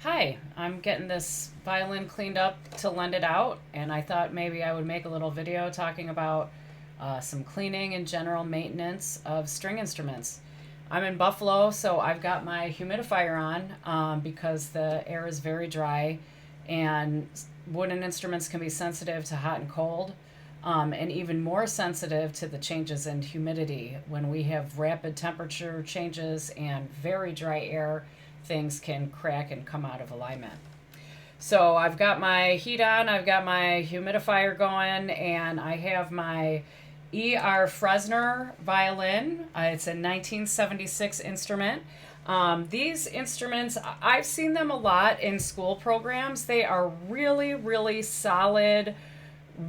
Hi, I'm getting this violin cleaned up to lend it out, and I thought maybe I would make a little video talking about some cleaning and general maintenance of string instruments. I'm in Buffalo, so I've got my humidifier on because the air is very dry, and wooden instruments can be sensitive to hot and cold, and even more sensitive to the changes in humidity. When we have rapid temperature changes and very dry air, things can crack and come out of alignment. So I've got my heat on, I've got my humidifier going, and I have my ER Pfretzschner violin. It's a 1976 instrument. These instruments, I've seen them a lot in school programs. They are really, really solid,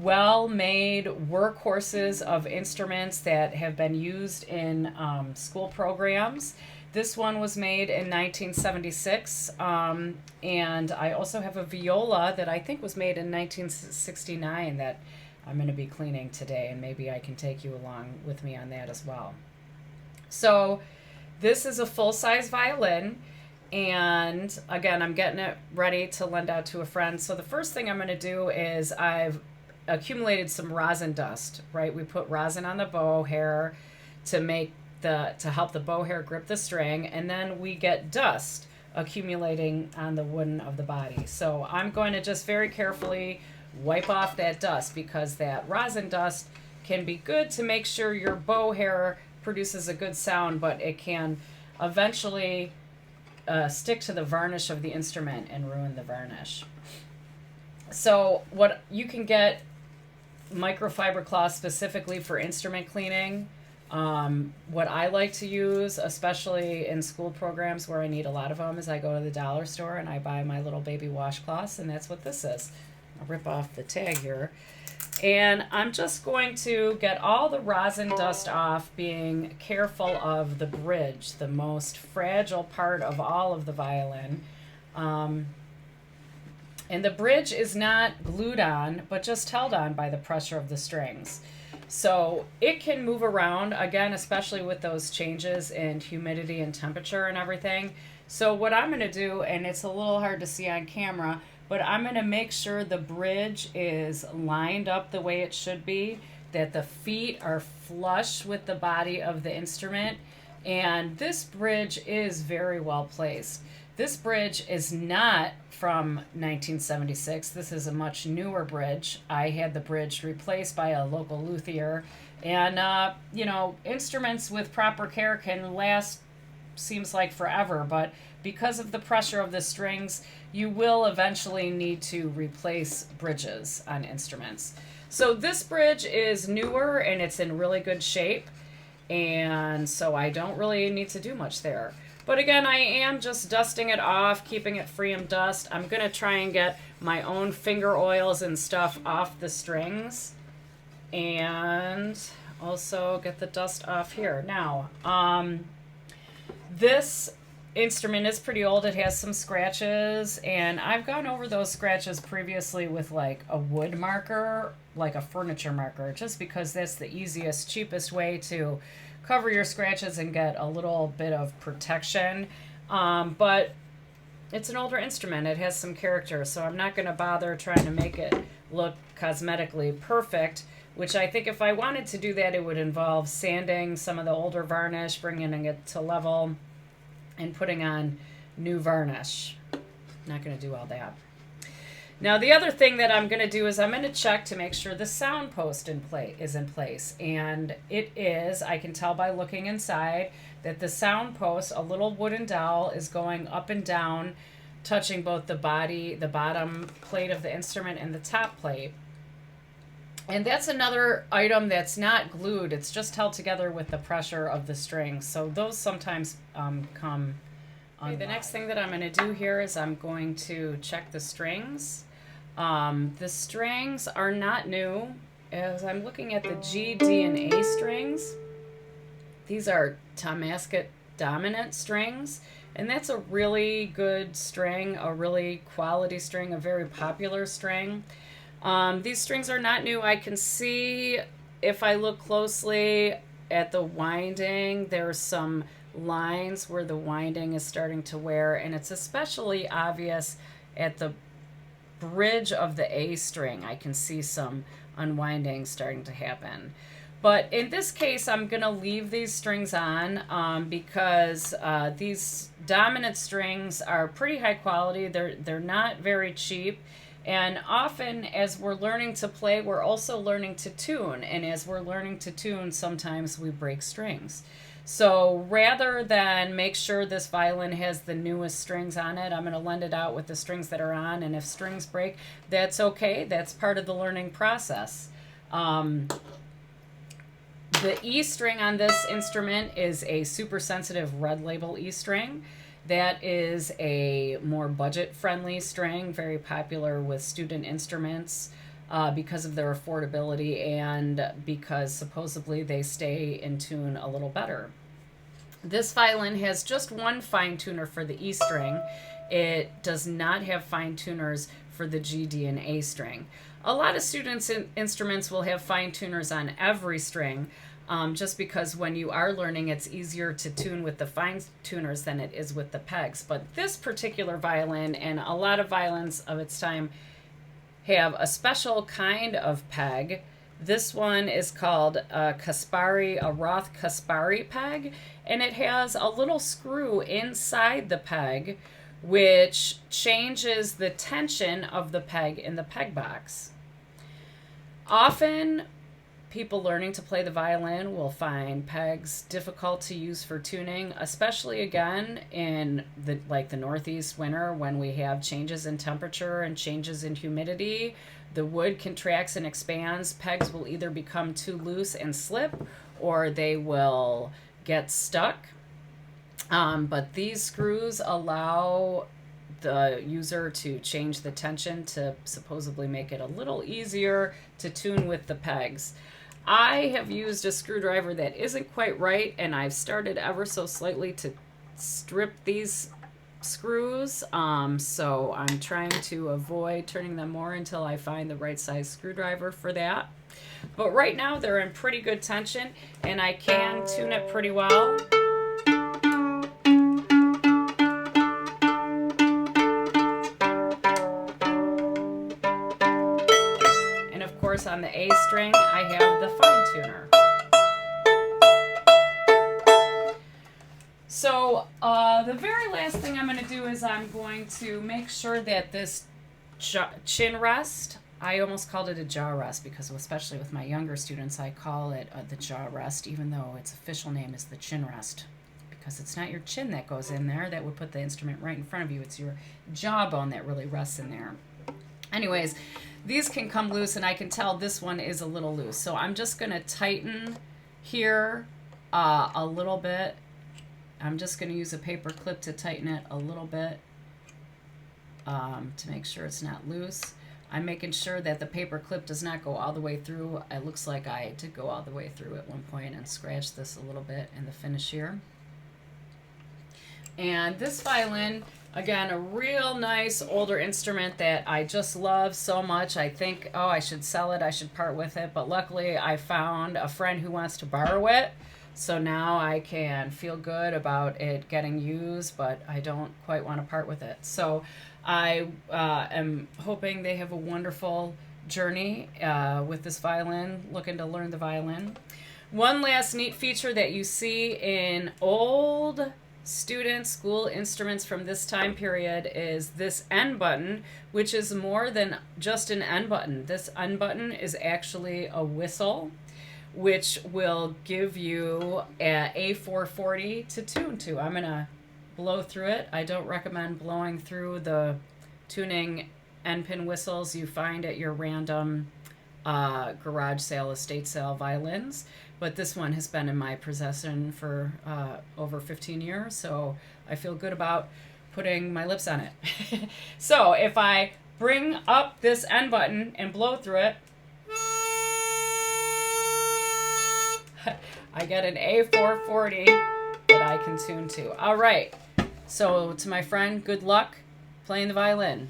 well made workhorses of instruments that have been used in school programs. This one was made in 1976, and I also have a viola that I think was made in 1969 that I'm going to be cleaning today, and maybe I can take you along with me on that as well. So this is a full-size violin, and again, I'm getting it ready to lend out to a friend. So the first thing I'm going to do is I've accumulated some rosin dust, right? We put rosin on the bow hair to help the bow hair grip the string, and then we get dust accumulating on the wooden of the body. So I'm going to just very carefully wipe off that dust, because that rosin dust can be good to make sure your bow hair produces a good sound, but it can eventually stick to the varnish of the instrument and ruin the varnish. So what you can get microfiber cloth specifically for instrument cleaning. What I like to use, especially in school programs where I need a lot of them, is I go to the dollar store and I buy my little baby washcloths, and that's what this is. I'll rip off the tag here. And I'm just going to get all the rosin dust off, being careful of the bridge, the most fragile part of all of the violin. And the bridge is not glued on, but just held on by the pressure of the strings. So it can move around, again, especially with those changes in humidity and temperature and everything. So what I'm going to do, and it's a little hard to see on camera, but I'm going to make sure the bridge is lined up the way it should be, that the feet are flush with the body of the instrument. And this bridge is very well placed. This bridge is not from 1976. This is a much newer bridge. I had the bridge replaced by a local luthier. And, instruments with proper care can last, seems like forever, but because of the pressure of the strings, you will eventually need to replace bridges on instruments. So this bridge is newer and it's in really good shape, and so I don't really need to do much there. But again, I am just dusting it off, keeping it free of dust. I'm going to try and get my own finger oils and stuff off the strings, and also get the dust off here. Now, this instrument is pretty old. It has some scratches, and I've gone over those scratches previously with like a wood marker, like a furniture marker, just because that's the easiest, cheapest way to cover your scratches and get a little bit of protection. But it's an older instrument. It has some character, so I'm not going to bother trying to make it look cosmetically perfect, which I think if I wanted to do that, it would involve sanding some of the older varnish, bringing it to level, and putting on new varnish. Not going to do all that. Now, the other thing that I'm going to do is I'm going to check to make sure the sound post is in place. And it is. I can tell by looking inside that the sound post, a little wooden dowel, is going up and down, touching both the bottom plate of the instrument and the top plate. And that's another item that's not glued. It's just held together with the pressure of the strings. So those sometimes come on. The next thing that I'm going to do here is I'm going to check the strings. The strings are not new. As I'm looking at the G, D, and A strings, these are Tomasket dominant strings, and that's a really good string, a really quality string, a very popular string. These strings are not new. I can see, if I look closely at the winding, there's some lines where the winding is starting to wear, and it's especially obvious at the bridge of the A string. I can see some unwinding starting to happen. But in this case, I'm going to leave these strings on because these dominant strings are pretty high quality. They're not very cheap. And often as we're learning to play, we're also learning to tune. And as we're learning to tune, sometimes we break strings. So rather than make sure this violin has the newest strings on it, I'm going to lend it out with the strings that are on. And if strings break, that's okay. That's part of the learning process. The E string on this instrument is a super sensitive red label E string. That is a more budget-friendly string, very popular with student instruments because of their affordability and because supposedly they stay in tune a little better. This violin has just one fine tuner for the E string. It does not have fine tuners for the G, D, and A string. A lot of students' instruments will have fine tuners on every string. Just because when you are learning, it's easier to tune with the fine tuners than it is with the pegs. But this particular violin, and a lot of violins of its time, have a special kind of peg. This one is called a Roth Kaspari peg, and it has a little screw inside the peg which changes the tension of the peg in the peg box. Often, people learning to play the violin will find pegs difficult to use for tuning, especially again in the Northeast winter when we have changes in temperature and changes in humidity. The wood contracts and expands. Pegs will either become too loose and slip, or they will get stuck. But these screws allow the user to change the tension to supposedly make it a little easier to tune with the pegs. I have used a screwdriver that isn't quite right, and I've started ever so slightly to strip these screws. So I'm trying to avoid turning them more until I find the right size screwdriver for that. But right now they're in pretty good tension, and I can tune it pretty well. On the A string, I have the fine tuner. So the very last thing I'm going to do is I'm going to make sure that this chin rest, I almost called it a jaw rest because especially with my younger students, I call it the jaw rest, even though its official name is the chin rest, because it's not your chin that goes in there that would put the instrument right in front of you. It's your jawbone that really rests in there. Anyways, these can come loose, and I can tell this one is a little loose. So I'm just going to tighten here a little bit. I'm just going to use a paper clip to tighten it a little bit to make sure it's not loose. I'm making sure that the paper clip does not go all the way through. It looks like I did go all the way through at one point and scratch this a little bit in the finish here. And this violin, again, a real nice older instrument that I just love so much. I think, oh, I should sell it, I should part with it. But luckily, I found a friend who wants to borrow it. So now I can feel good about it getting used, but I don't quite want to part with it. So I am hoping they have a wonderful journey with this violin, looking to learn the violin. One last neat feature that you see in old student school instruments from this time period is this N button, which is more than just an N button. This N button is actually a whistle, which will give you a A440 to tune to. I'm going to blow through it. I don't recommend blowing through the tuning N-pin whistles you find at your random garage sale, estate sale violins. But this one has been in my possession for over 15 years, so I feel good about putting my lips on it. So if I bring up this N button and blow through it, I get an A440 that I can tune to. All right, so to my friend, good luck playing the violin.